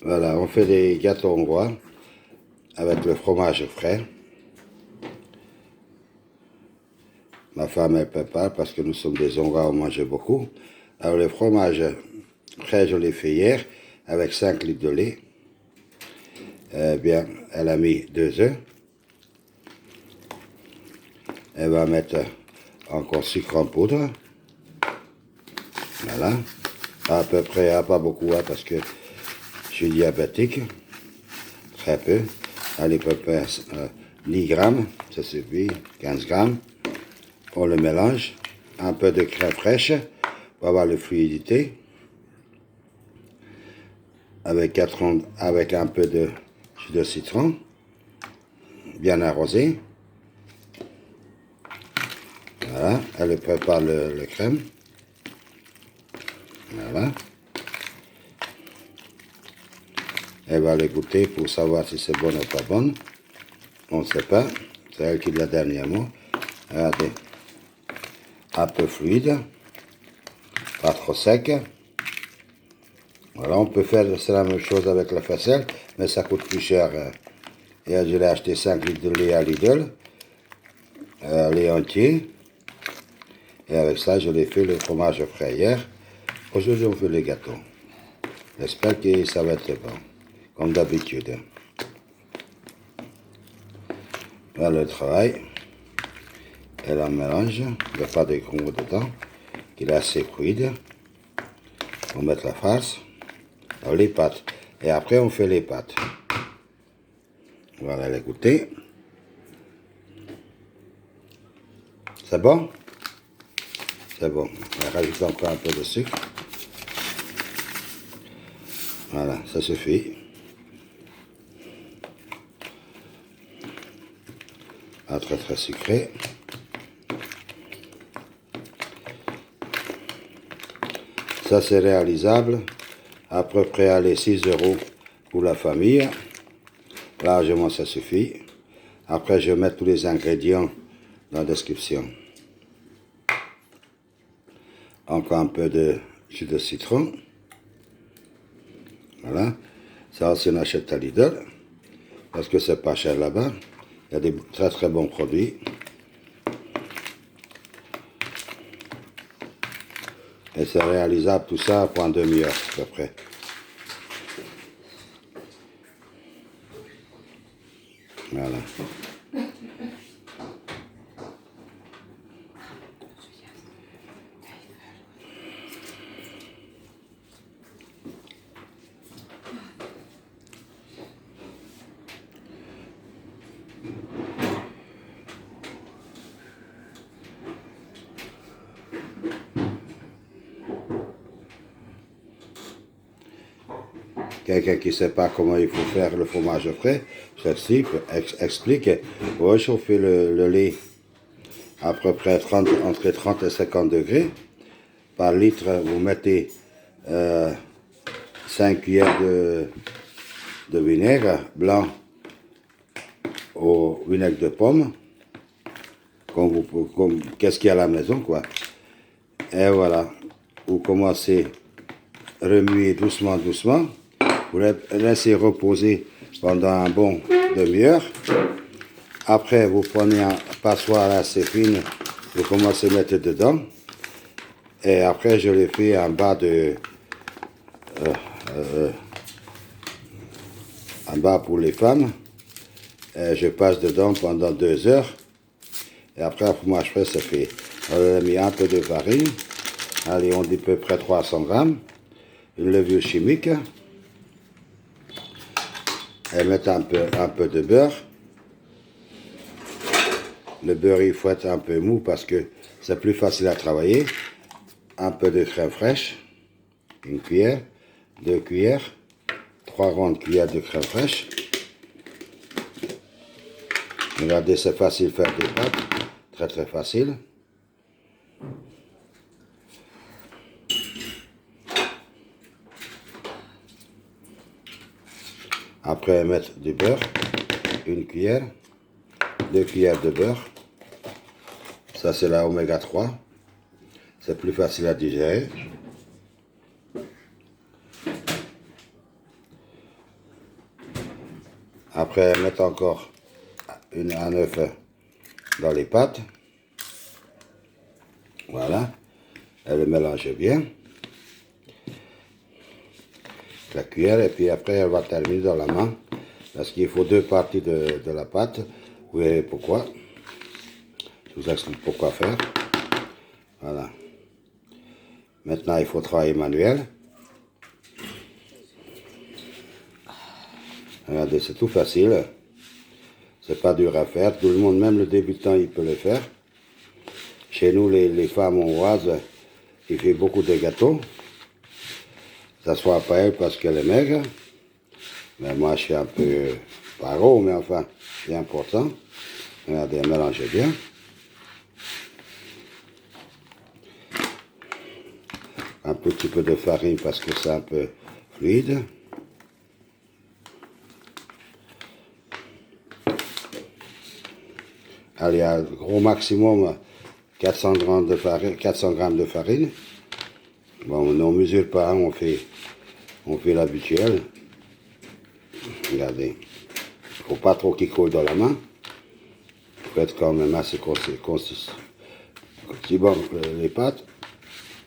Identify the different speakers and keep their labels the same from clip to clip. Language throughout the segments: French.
Speaker 1: Voilà, on fait des gâteaux hongrois avec le fromage frais. Ma femme, elle prépare parce que nous sommes des Hongrois, on mange beaucoup. Alors le fromage frais, je l'ai fait hier avec 5 litres de lait. Bien, elle a mis 2 œufs. Elle va mettre encore sucre en poudre. Voilà. À peu près, pas beaucoup, hein, parce que je suis diabétique. Très peu. Allez, à peu près 10 grammes, ça suffit, 15 grammes. On le mélange. Un peu de crème fraîche pour avoir la fluidité. Avec un peu de jus de citron. Bien arrosé. Voilà. Elle prépare le crème. Voilà. Elle va le goûter pour savoir si c'est bon ou pas bon. On ne sait pas. C'est elle qui dit le dernier mot. Regardez. Un peu fluide. Pas trop sec. Voilà, on peut faire c'est la même chose avec la faisselle, mais ça coûte plus cher. Et je l'ai acheté 5 litres de lait à Lidl. Lait entier. Et avec ça, je l'ai fait le fromage frais hier. Aujourd'hui, on fait les gâteaux. J'espère que ça va être bon, comme d'habitude. Voilà le travail. Elle en mélange. Il n'y a pas de gros dedans. Il est assez fluide. On met la farce. Alors, les pâtes. Et après, on fait les pâtes. Voilà les goûter. C'est bon? C'est bon. On rajoute encore un peu de sucre. Voilà, ça suffit. Pas très très sucré. Ça c'est réalisable. À peu près aller 6 € pour la famille. Largement ça suffit. Après je mets tous les ingrédients dans la description. Encore un peu de jus de citron. Voilà. Ça aussi on achète à Lidl. Parce que c'est pas cher là-bas. Il y a des très très bons produits. Et c'est réalisable tout ça pour une demi-heure à peu près. Voilà. Quelqu'un qui ne sait pas comment il faut faire le fromage frais, explique. Vous réchauffez le lait à peu près entre 30 et 50 degrés. Par litre, vous mettez 5 cuillères de vinaigre blanc au vinaigre de pomme. Qu'est-ce qu'il y a à la maison, quoi. Et voilà. Vous commencez à remuer doucement, doucement. Vous laissez reposer pendant un bon demi-heure. Après, vous prenez un passoire assez fine, vous commencez à mettre dedans. Et après, je le fais en bas pour les femmes. Et je passe dedans pendant 2 heures. Et après, le fromage frais, c'est fait. On a mis un peu de farine. Allez, on dit à peu près 300 grammes. Une levure chimique. Et mettre un peu de beurre. Le beurre, il faut être un peu mou parce que c'est plus facile à travailler. Un peu de crème fraîche. Une cuillère. 2 cuillères. 3 grandes cuillères de crème fraîche. Regardez, c'est facile de faire des pâtes. Très très facile. Après, mettre du beurre. Une cuillère. 2 cuillères de beurre. Ça, c'est la oméga 3. C'est plus facile à digérer. Après, mettre encore un œuf dans les pâtes. Voilà. Et le mélanger bien. La cuillère, et puis après, elle va terminer dans la main. Parce qu'il faut 2 parties de la pâte. Vous verrez pourquoi. Je vous explique pourquoi faire. Voilà. Maintenant, il faut travailler manuel. Regardez, c'est tout facile. C'est pas dur à faire. Tout le monde, même le débutant, il peut le faire. Chez nous, les femmes hongroises, ils font beaucoup de gâteaux. Ça soit pas elle parce qu'elle est maigre. Mais moi, je suis un peu paro, mais enfin, c'est important. Regardez, mélangez bien. Un petit peu de farine parce que c'est un peu fluide. Allez, à gros maximum 400 grammes de farine. 400 grammes de farine. Bon, on ne mesure pas, hein, on fait l'habituel. Regardez, il ne faut pas trop qu'il colle dans la main. Il faut être quand même assez consistant. Si bon, les pâtes,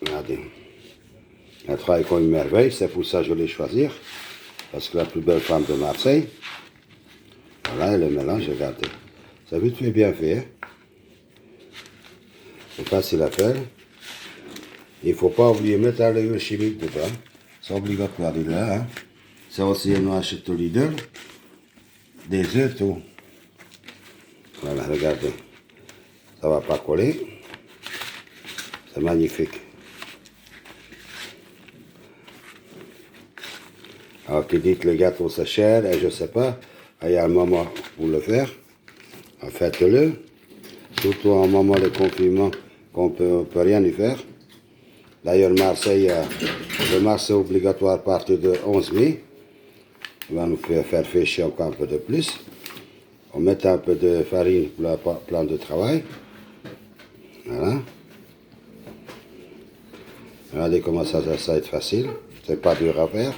Speaker 1: regardez. Elle travaille comme une merveille, c'est pour ça que je l'ai choisi. Parce que la plus belle femme de Marseille. Voilà, et le mélange, regardez. Ça vite fait bien fait. Hein? C'est facile à faire. Il ne faut pas oublier de mettre à l'huile chimique dedans. C'est obligatoire, il est là. Hein? Ça aussi, on achète au Lidl. Des œufs, tout. Voilà, regardez. Ça ne va pas coller. C'est magnifique. Alors, qui dit que le gâteau c'est cher, et je ne sais pas, il y a un moment pour le faire. Faites-le. Surtout en moment de confinement, qu'on peut rien y faire. D'ailleurs, Marseille, le marché obligatoire à partir de 11 mai. Il va nous faire fécher encore un peu de plus. On met un peu de farine pour le plan de travail. Voilà. Regardez comment ça va être facile. C'est pas dur à faire.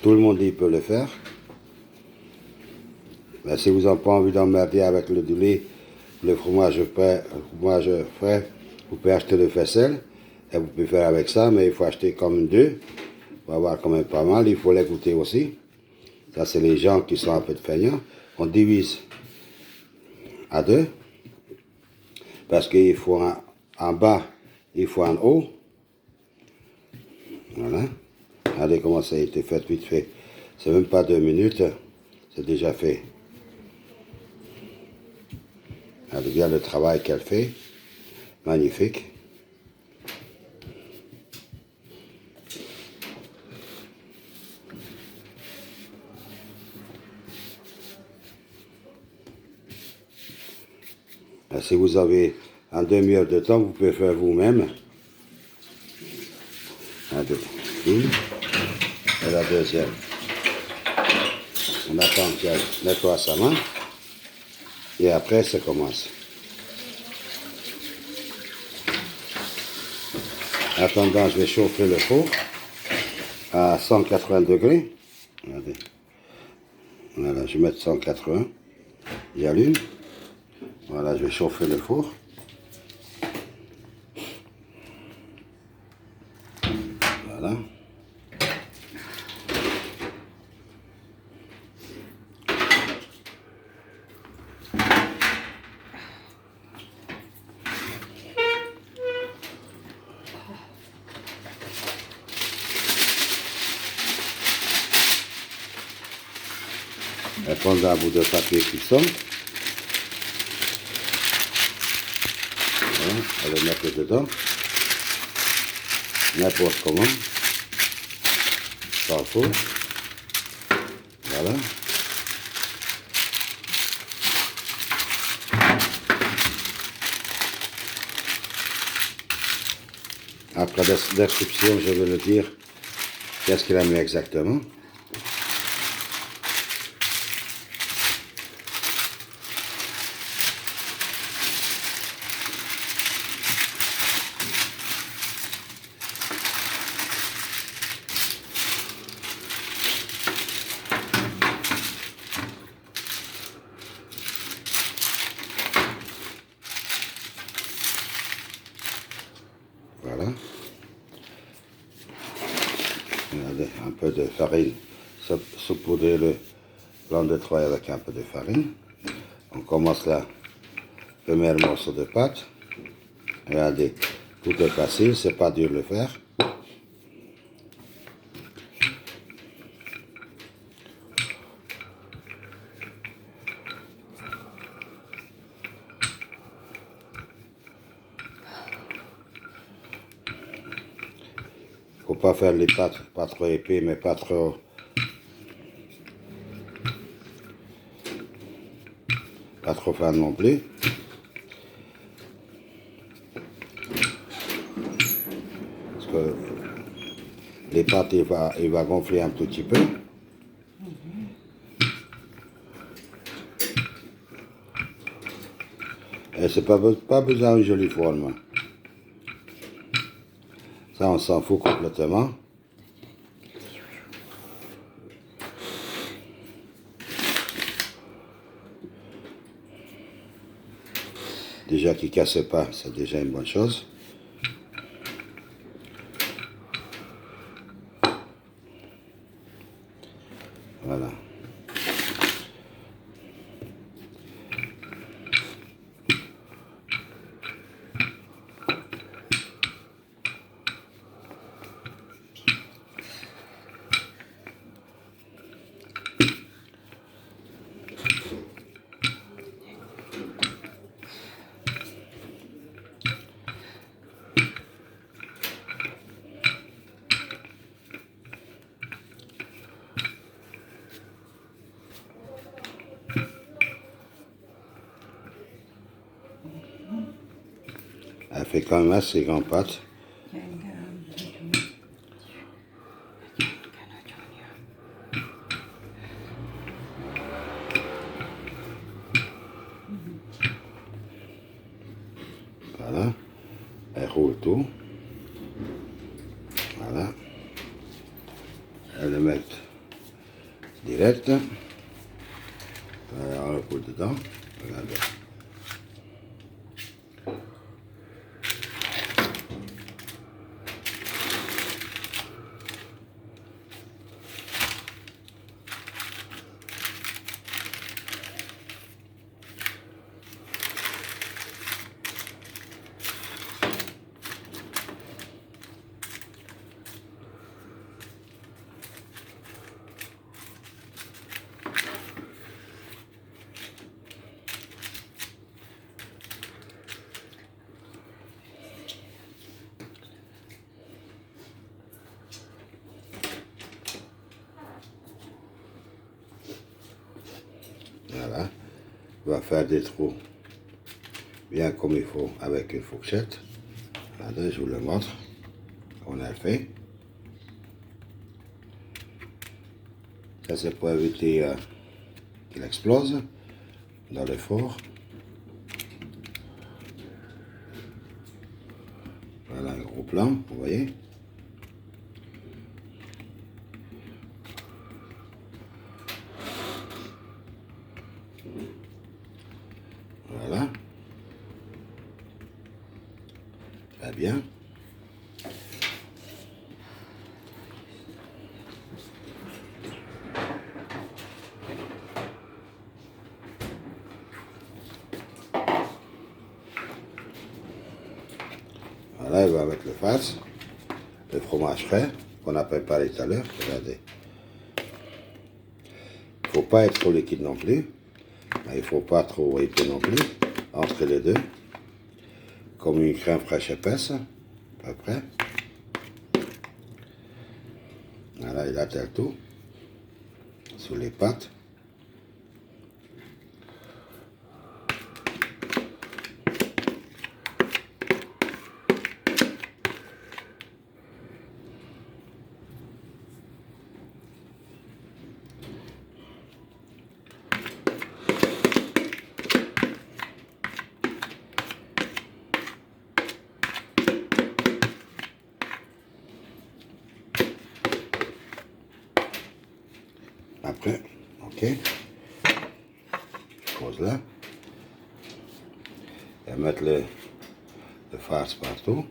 Speaker 1: Tout le monde y peut le faire. Mais si vous n'avez pas envie d'emmerder avec le lait, le fromage frais, vous pouvez acheter le faisselle. Et vous pouvez faire avec ça, mais il faut acheter comme 2. On va avoir quand même pas mal. Il faut les goûter aussi. Ça, c'est les gens qui sont un peu de feignants. On divise à 2. Parce qu'il faut en bas, il faut en haut. Voilà. Regardez comment ça a été fait vite fait. C'est même pas 2 minutes. C'est déjà fait. Regardez bien le travail qu'elle fait. Magnifique. Et si vous avez en demi-heure de temps, vous pouvez faire vous-même. Une. Et la deuxième. On attend qu'elle nettoie sa main. Et après, ça commence. En attendant, je vais chauffer le four à 180 degrés. Regardez. Voilà, je vais mettre 180. J'allume. Voilà, je vais chauffer le four. Voilà. Et prendre un bout de papier cuisson. Voilà, on va le mettre dedans. N'importe comment. Sans faux. Voilà. Après la description, je vais le dire qu'est-ce qu'il a mis exactement. farine, saupoudrer le blanc de treuil avec un peu de farine. On commence là, le premier morceau de pâte. Regardez, tout est facile, c'est pas dur de le faire. Faut pas faire les pâtes pas trop épais, mais pas trop fin non plus. Parce que les pâtes, il va gonfler un tout petit peu. Et c'est pas besoin d'une jolie forme. Ça, on s'en fout complètement. Déjà qu'il ne casse pas, c'est déjà une bonne chose. Voilà. Elle fait quand même assez grand pâte. Voilà. Elle roule tout. Voilà. Elle le met direct. Voilà, on le coule dedans. Regardez. Voilà. On va faire des trous bien comme il faut avec une fourchette. Attendez, je vous le montre. On a fait. Ça, c'est pour éviter qu'il explose dans le four. Voilà un gros plan, vous voyez. Voilà. Très bien. Voilà, il va mettre le farce, le fromage frais qu'on a préparé tout à l'heure. Regardez. Il ne faut pas être trop liquide non plus, mais il ne faut pas trop épais non plus, entre les deux. Comme une crème fraîche épaisse, à peu près. Voilà, il attelle tout sur les pâtes. Après, ok, je pose là. Et mettre le farce partout.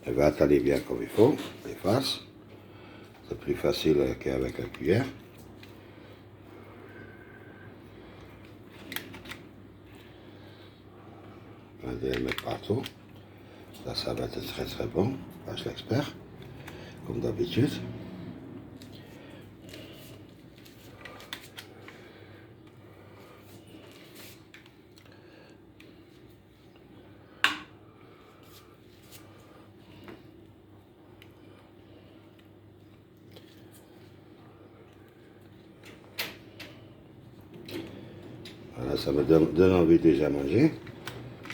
Speaker 1: Elle va étaler bien comme il faut, les faces. C'est plus facile qu'avec la cuillère. On va les mettre partout. Ça va être très très bon. Je l'expert, comme d'habitude. Voilà, ça me donne envie déjà de manger.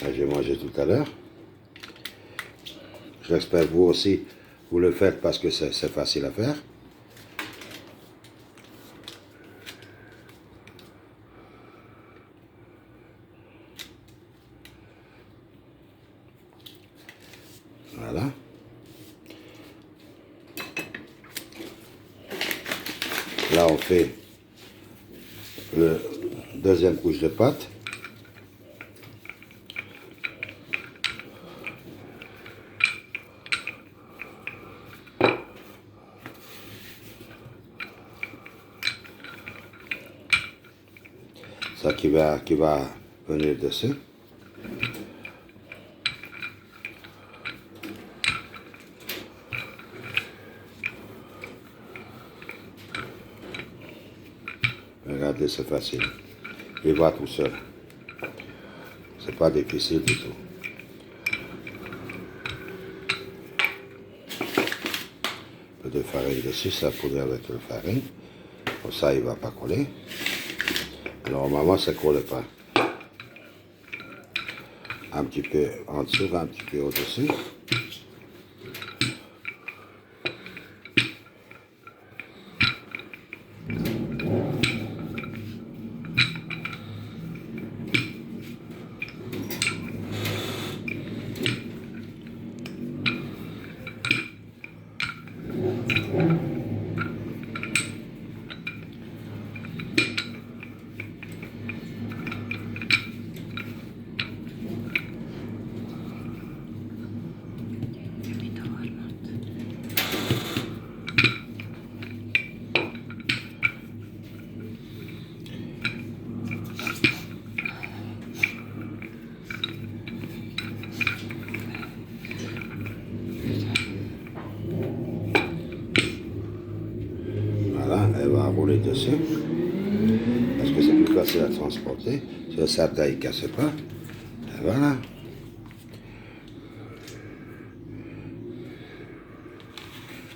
Speaker 1: Là, j'ai mangé tout à l'heure. J'espère que vous aussi, vous le faites parce que c'est facile à faire. Voilà. Là, on fait le deuxième couche de pâte. Ça qui va venir dessus. Regardez, c'est facile. Il va tout seul. C'est pas difficile du tout. Un peu de farine dessus, ça poudre avec la farine. Comme ça, il ne va pas coller. Normalement, ça ne colle pas. Un petit peu en dessous, un petit peu au-dessus. Voilà, elle va rouler dessus. Parce que c'est plus facile à transporter. Sur sa taille, il ne casse pas. Et voilà.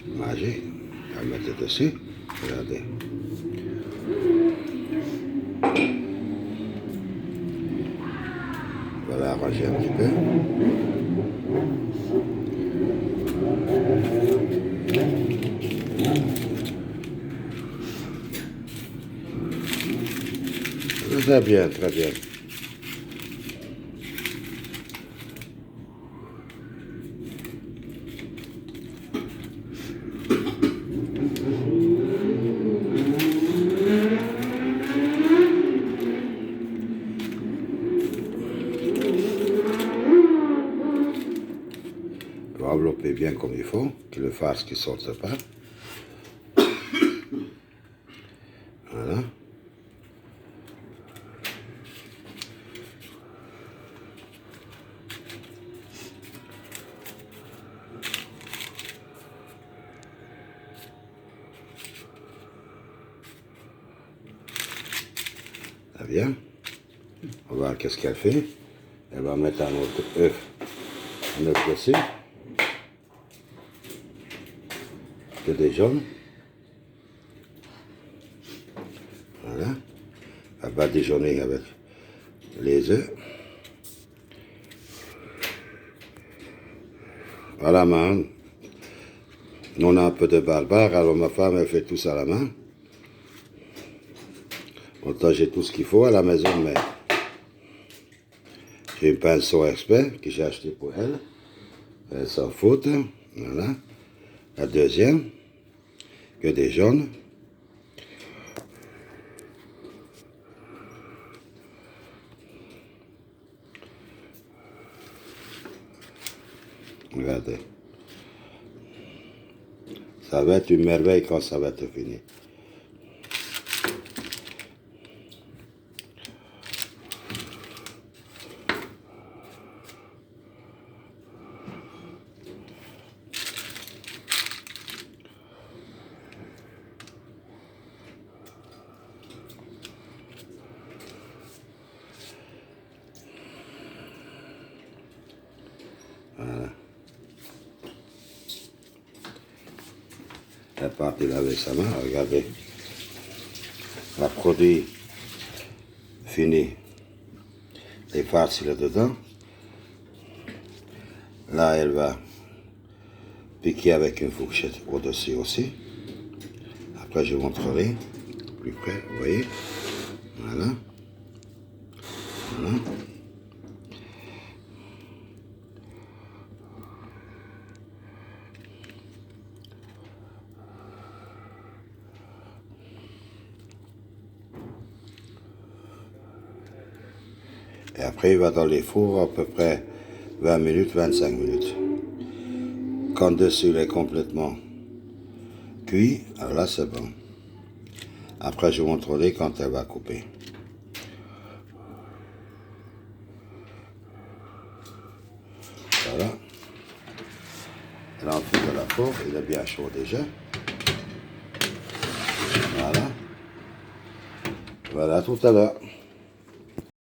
Speaker 1: Manger, on va mettre dessus. Regardez. On va l'arranger un petit peu. Très bien, très bien. On va envelopper bien comme il faut, que le farce ne sorte pas. Voilà. Ça vient. On va voir qu'est-ce qu'elle fait. Elle va mettre un autre œuf dessus. Que des jaunes. Voilà. Elle va déjeuner avec les œufs. Voilà, man. On a un peu de barbare, alors ma femme, elle fait tout ça à la main. Pourtant, j'ai tout ce qu'il faut à la maison, mais j'ai un pinceau expert que j'ai acheté pour elle. Elle s'en fout. Voilà. La deuxième, que des jaunes. Regardez. Ça va être une merveille quand ça va être fini. Voilà. La partie laver sa main, regardez. La produit fini. Les farces là-dedans. Là, elle va piquer avec une fourchette au-dessus aussi. Après, je vous montrerai plus près, vous voyez. Voilà. Voilà. Et après, il va dans les fours à peu près 20 minutes, 25 minutes. Quand dessus il est complètement cuit, alors là c'est bon. Après, je vous montrerai quand elle va couper. Voilà. Là, on fait de la four, il est bien chaud déjà. Voilà. Voilà, tout à l'heure.